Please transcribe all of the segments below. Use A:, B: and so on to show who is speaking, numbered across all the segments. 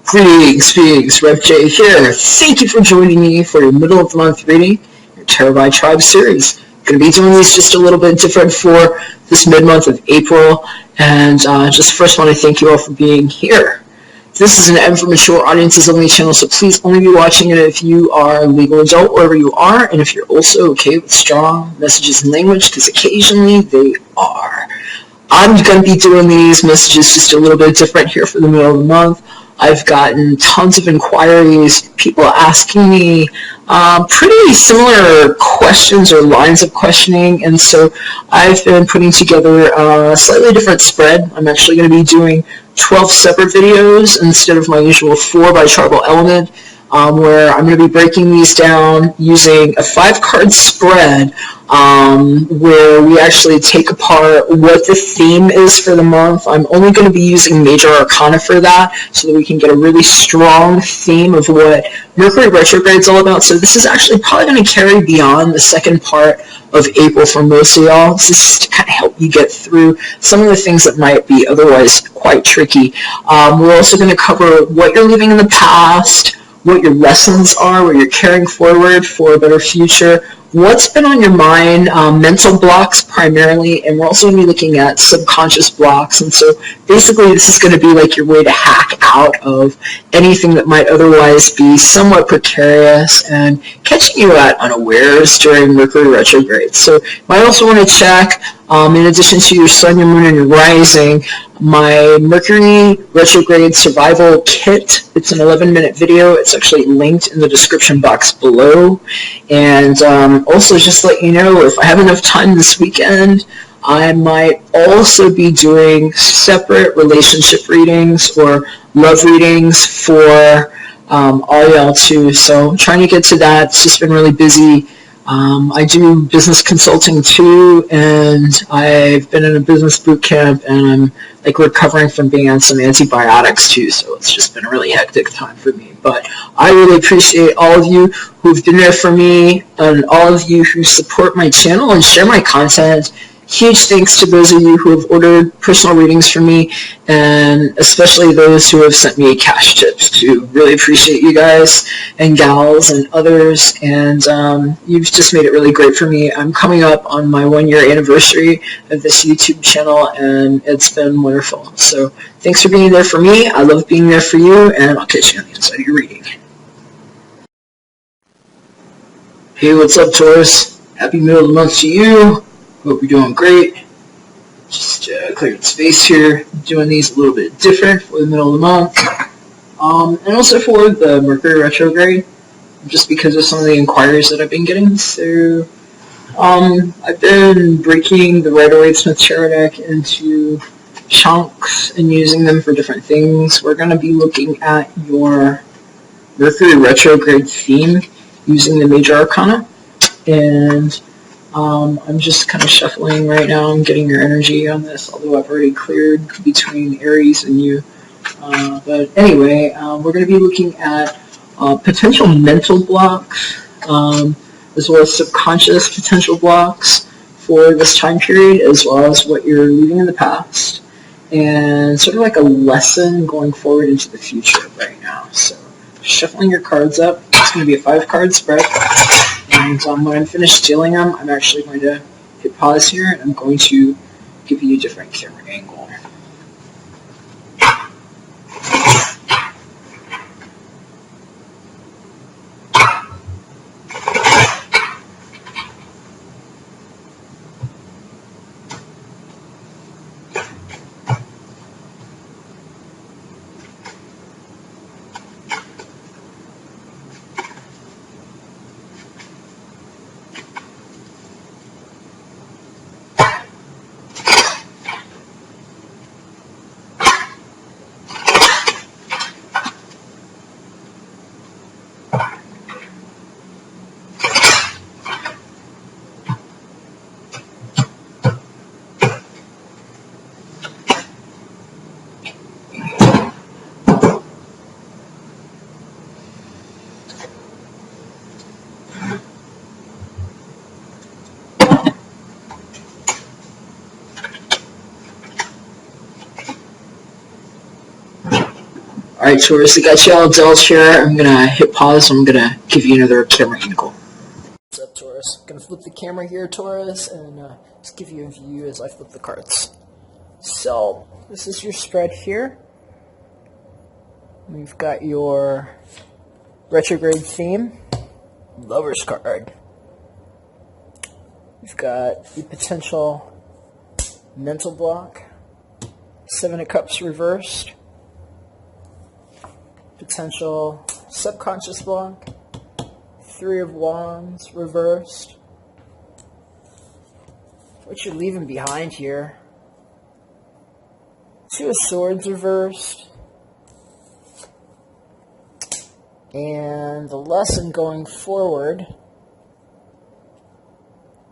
A: Greetings, Rev J here. Thank you for joining me for your middle of the month reading, your Tarot by Tribe series. Going to be doing these just a little bit different for this mid-month of April, and just first want to thank you all for being here. This is an M for mature audiences only channel, so please only be watching it if you are a legal adult wherever you are, and if you're also okay with strong messages and language, because occasionally they are. I'm going to be doing these messages just a little bit different here for the middle of the month. I've gotten tons of inquiries, people asking me pretty similar questions or lines of questioning, and so I've been putting together a slightly different spread. I'm actually going to be doing 12 separate videos instead of my usual 4 by tribal element, where I'm going to be breaking these down using a 5-card spread, where we actually take apart what the theme is for the month. I'm only going to be using major arcana for that, so that we can get a really strong theme of what Mercury Retrograde is all about. So this is actually probably going to carry beyond the second part of April for most of y'all. This is to kind of help you get through some of the things that might be otherwise quite tricky. We're also going to cover what you're leaving in the past, what your lessons are, what you're carrying forward for a better future, what's been on your mind, mental blocks primarily, and we're also going to be looking at subconscious blocks. And so basically this is going to be like your way to hack out of anything that might otherwise be somewhat precarious and catching you at unawares during Mercury retrograde. So you might also want to check, in addition to your sun, your moon, and your rising, my Mercury retrograde survival kit. It's an 11-minute video. It's actually linked in the description box below. And also just let you know, if I have enough time this weekend, I might also be doing separate relationship readings or love readings for all y'all too. So I'm trying to get to that. It's just been really busy. I do business consulting too, and I've been in a business boot camp, and I'm like recovering from being on some antibiotics too, so it's just been a really hectic time for me. But I really appreciate all of you who've been there for me, and all of you who support my channel and share my content. Huge thanks to those of you who have ordered personal readings from me, and especially those who have sent me cash tips too. Really appreciate you guys and gals and others, and you've just made it really great for me. I'm coming up on my 1-year anniversary of this YouTube channel, and it's been wonderful. So thanks for being there for me. I love being there for you, and I'll catch you on the inside of your reading. Hey, what's up, Taurus? Happy middle of the month to you. Hope you're doing great. Just cleared space here, doing these a little bit different for the middle of the month. And also for the Mercury retrograde, just because of some of the inquiries that I've been getting. So I've been breaking the Rider-Waite-Smith tarot deck into chunks and using them for different things. We're going to be looking at your Mercury retrograde theme using the major arcana, and I'm just kind of shuffling right now. I'm getting your energy on this, although I've already cleared between Aries and you. But anyway, we're going to be looking at potential mental blocks, as well as subconscious potential blocks for this time period, as well as what you're leaving in the past, and sort of like a lesson going forward into the future right now. So shuffling your cards up. It's going to be a 5-card spread. And when I'm finished dealing them, I'm actually going to hit pause here, and I'm going to give you a different camera angle. Alright, Taurus, I got you all dealt here. I'm going to hit pause. I'm going to give you another camera angle. What's up, Taurus? I'm going to flip the camera here, Taurus, and just give you a view as I flip the cards. So, this is your spread here. We've got your retrograde theme, Lover's card. We've got the potential mental block, Seven of Cups reversed, potential subconscious block, Three of Wands reversed. What you're leaving behind here, Two of Swords reversed, and the lesson going forward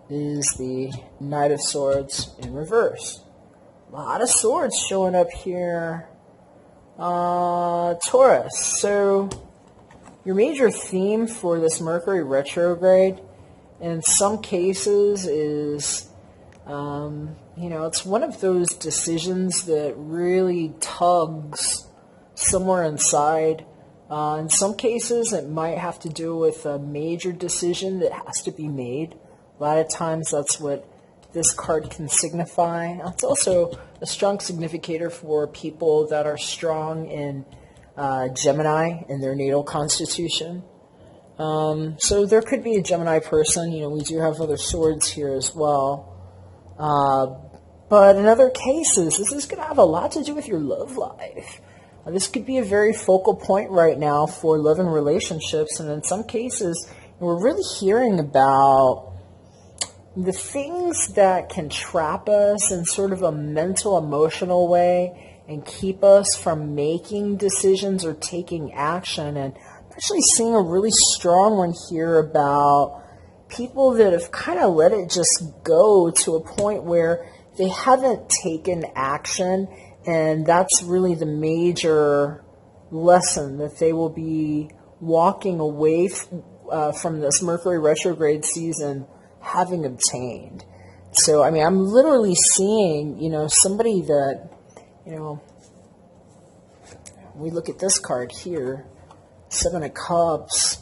A: is the Knight of Swords in reverse. A lot of swords showing up here, Taurus. So your major theme for this Mercury retrograde in some cases is, it's one of those decisions that really tugs somewhere inside. In some cases, it might have to do with a major decision that has to be made. A lot of times, that's what this card can signify. It's also a strong significator for people that are strong in Gemini in their natal constitution. So there could be a Gemini person. We do have other swords here as well. But in other cases, this is going to have a lot to do with your love life. This could be a very focal point right now for love and relationships. And in some cases, we're really hearing about the things that can trap us in sort of a mental, emotional way and keep us from making decisions or taking action. And I'm actually seeing a really strong one here about people that have kind of let it just go to a point where they haven't taken action. And that's really the major lesson that they will be walking away from this Mercury retrograde season having obtained. So, I'm literally seeing, somebody that, we look at this card here, Seven of Cups,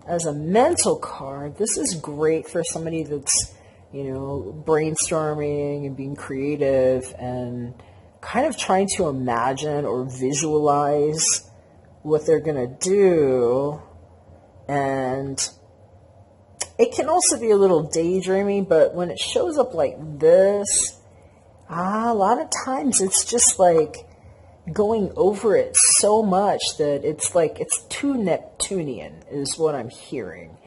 A: as a mental card. This is great for somebody that's, brainstorming and being creative and kind of trying to imagine or visualize what they're going to do. And it can also be a little daydreaming, but when it shows up like this, a lot of times it's just like going over it so much that it's like it's too Neptunian is what I'm hearing.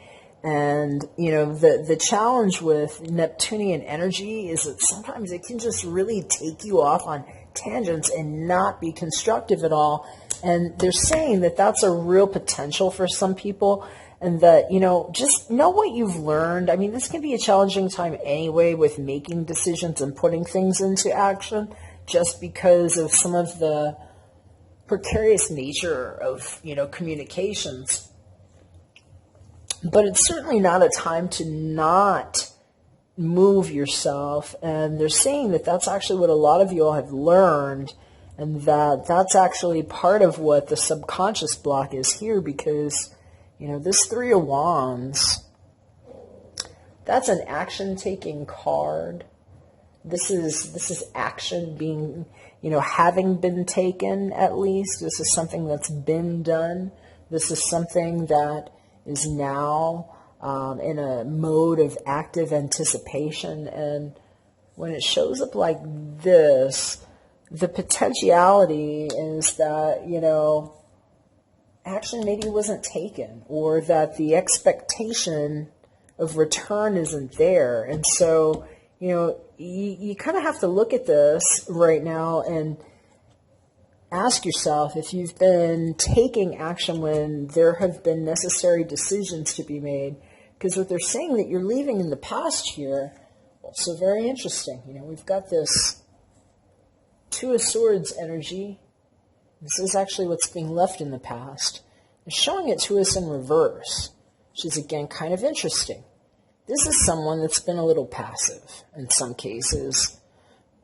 A: And, the challenge with Neptunian energy is that sometimes it can just really take you off on tangents and not be constructive at all. And they're saying that that's a real potential for some people, and that, just know what you've learned. This can be a challenging time anyway with making decisions and putting things into action, just because of some of the precarious nature of, communications. But it's certainly not a time to not move yourself. And they're saying that that's actually what a lot of you all have learned, and that that's actually part of what the subconscious block is here, because, this Three of Wands, that's an action-taking card. This is action being, having been taken at least. This is something that's been done. This is something that is now in a mode of active anticipation. And when it shows up like this, the potentiality is that, action maybe wasn't taken, or that the expectation of return isn't there. And so, you kind of have to look at this right now and ask yourself if you've been taking action when there have been necessary decisions to be made. Because what they're saying that you're leaving in the past here, also very interesting. We've got this Two of Swords energy. This is actually what's being left in the past. They're showing it to us in reverse, which is, again, kind of interesting. This is someone that's been a little passive in some cases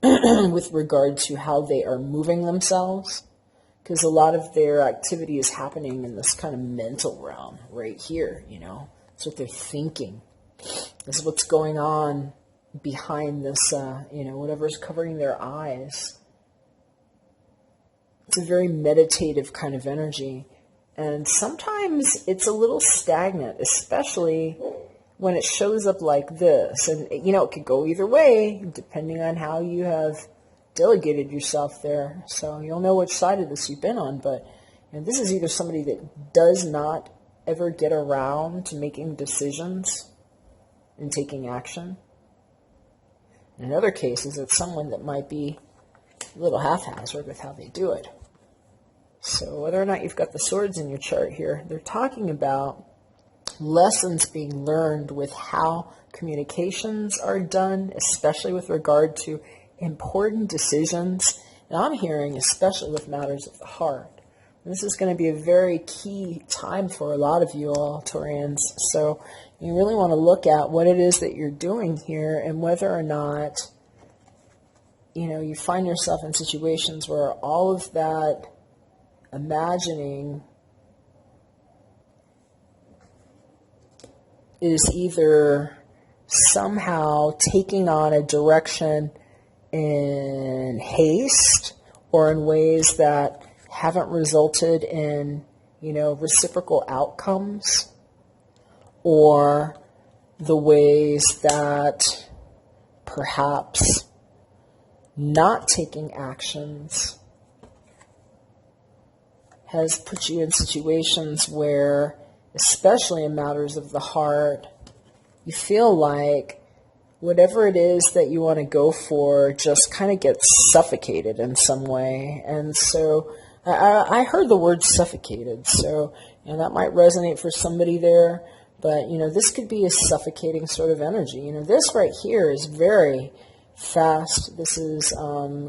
A: with regard to how they are moving themselves. because a lot of their activity is happening in this kind of mental realm right here, you know. It's what they're thinking. This is what's going on behind this, you know, whatever's covering their eyes. It's a very meditative kind of energy. And sometimes it's a little stagnant, especially when it shows up like this. And, you know, it could go either way, depending on how you have delegated yourself there. So you'll know which side of this you've been on. But you know, this is either somebody that does not ever get around to making decisions and taking action. In other cases, it's someone that might be a little haphazard with how they do it. So whether or not you've got the swords in your chart here, they're talking about lessons being learned with how communications are done, especially with regard to important decisions. And I'm hearing especially with matters of the heart. And this is going to be a very key time for a lot of you all, Taurians. So you really want to look at what it is that you're doing here and whether or not, you know, you find yourself in situations where all of that imagining is either somehow taking on a direction in haste or in ways that haven't resulted in, you know, reciprocal outcomes, or the ways that perhaps not taking actions has put you in situations where, especially in matters of the heart, you feel like whatever it is that you want to go for just kind of gets suffocated in some way. And so I heard the word suffocated, so you know, that might resonate for somebody there. But, you know, this could be a suffocating sort of energy. You know, this right here is very fast. This is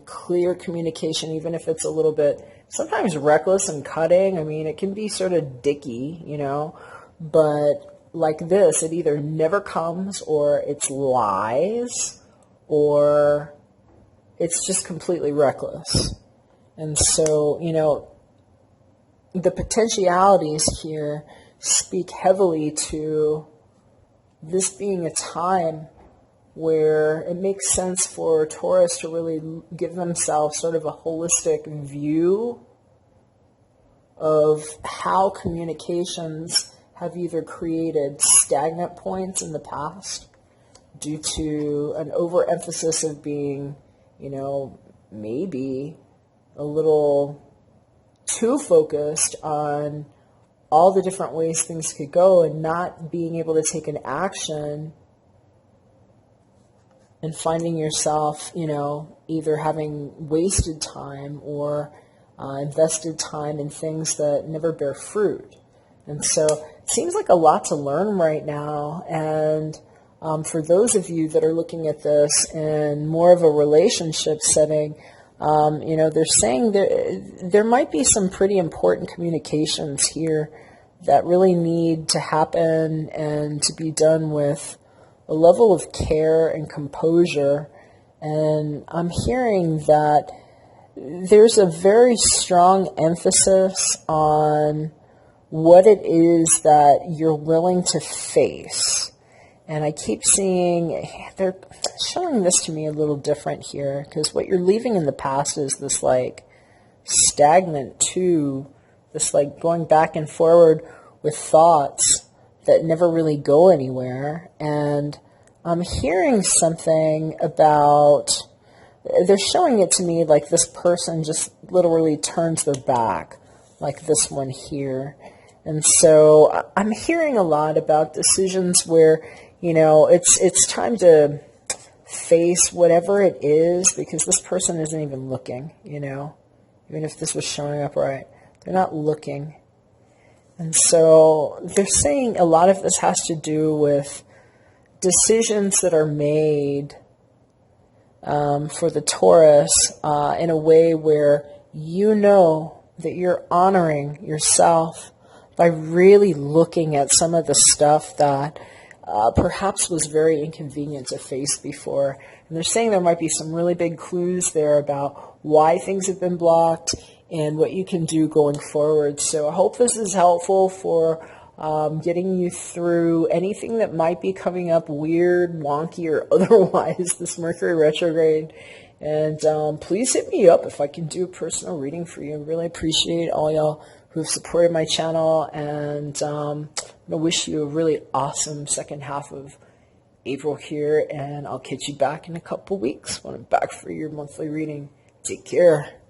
A: clear communication, even if it's a little bit sometimes reckless and cutting. I mean, it can be sort of dicky, you know. But like this, it either never comes, or it's lies, or it's just completely reckless. And so, you know, the potentialities here speak heavily to this being a time where it makes sense for Taurus to really give themselves sort of a holistic view of how communications have either created stagnant points in the past due to an overemphasis of being, you know, maybe a little too focused on all the different ways things could go and not being able to take an action, and finding yourself, you know, either having wasted time or invested time in things that never bear fruit. And so it seems like a lot to learn right now. And for those of you that are looking at this in more of a relationship setting, you know, they're saying there might be some pretty important communications here that really need to happen and to be done with a level of care and composure. And I'm hearing that there's a very strong emphasis on what it is that you're willing to face. And I keep seeing, they're showing this to me a little different here, because what you're leaving in the past is this like stagnant too, this like going back and forward with thoughts that never really go anywhere. And I'm hearing something about, they're showing it to me like this person just literally turns their back, like this one here. And so I'm hearing a lot about decisions where, you know, it's time to face whatever it is, because this person isn't even looking, you know, even if this was showing up right, they're not looking. And so they're saying a lot of this has to do with decisions that are made for the Taurus in a way where you know that you're honoring yourself by really looking at some of the stuff that perhaps was very inconvenient to face before. And they're saying there might be some really big clues there about why things have been blocked and what you can do going forward. So I hope this is helpful for getting you through anything that might be coming up weird, wonky, or otherwise this Mercury retrograde. And please hit me up if I can do a personal reading for you. I really appreciate all y'all who have supported my channel, and I'm going to wish you a really awesome second half of April here, and I'll catch you back in a couple weeks when I'm back for your monthly reading. Take care.